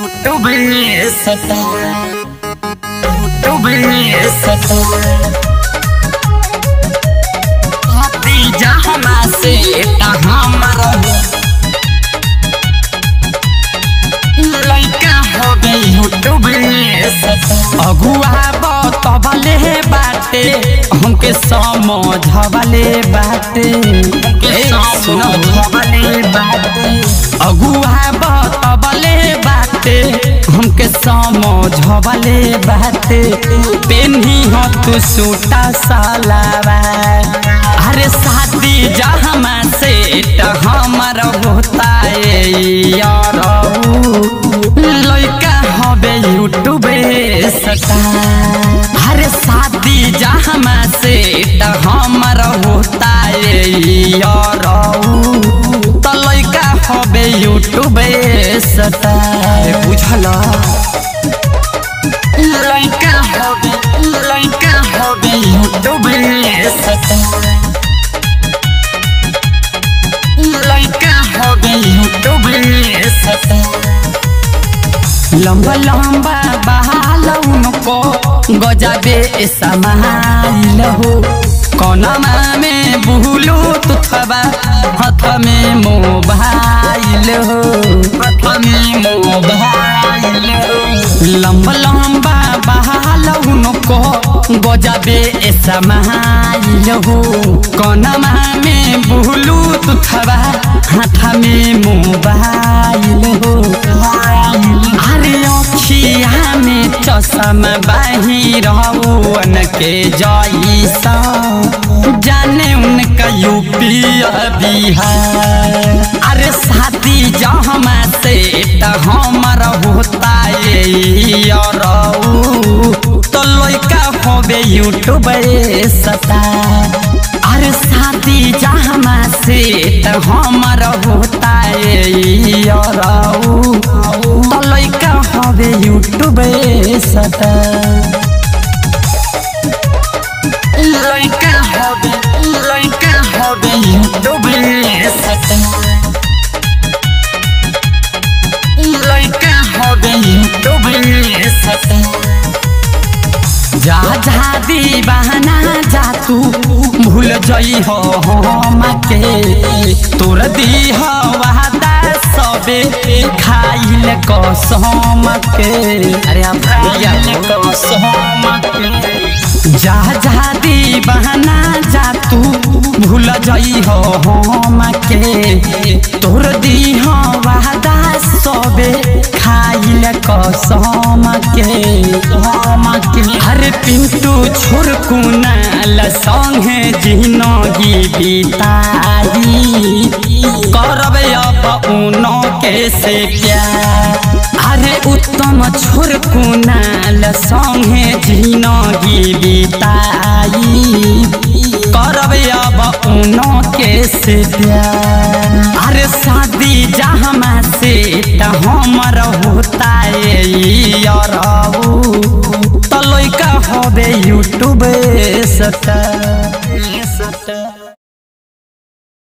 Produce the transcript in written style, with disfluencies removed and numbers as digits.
YouTube सता YouTube सता जहाँ से हमारा लड़का हो गई यूट्यूब सता अगुआ बतबले बाटे हमके समझबले बाटे समझबले बाटे अगुआ बतबले बाटे हमके समझबले बाटे पेन्ही हो तू सूटा सलवार अरे शादी जहाँ से हमार होता यार लड़का हबे यूट्यूब सता अरे शादी जहाँ से हमार होता यार तो लड़का हबे यूट्यूब सता बुझल लड़का हबे यूट्यूब सता लंबा लंबा बहाल उनको गजाबे समाइल हो कोनमा में बुलू तुथबा हाथ में मोबाइल हो हाथ में मोबाइल हो लंबा लंबा बहाल उनको गजाबे समाइल हो कोनमा में बुलू तुथबा हाथ में मोबाइल हो अरे अखिया में चश्मा बाहिर उन के जैसा जाने उनका यूपी बिहार अरे शादी जहाँ से हमारा होता यार तो लड़का होबे यूट्यूब सता अरे शादी जहाँ से हमारा होता यार तो लड़का होबे यूट्यूब सता लड़का होबे यूट्यूब सता लड़का होबे यूट्यूब सता जा जा दीवाना जा तू भूल जई हो हम के तोर दी हो वादा सबे खाइल कसम के अरे आप कसम के जा जा दीवाना जा तू भूल जई हो हम के तोर दी हो वादा सबे खाइल कसम के अरे पिंटू छोर कुनाल संगे जिनगी बिताई करब अब उनो के से प्यार अरे उत्तम छोर कुनाल संगे जिनगी बिताई करब अब उनो के से प्यार अरे शादी जहाँ से हमार होता यार तो लड़का होबे यूट्यूब सता।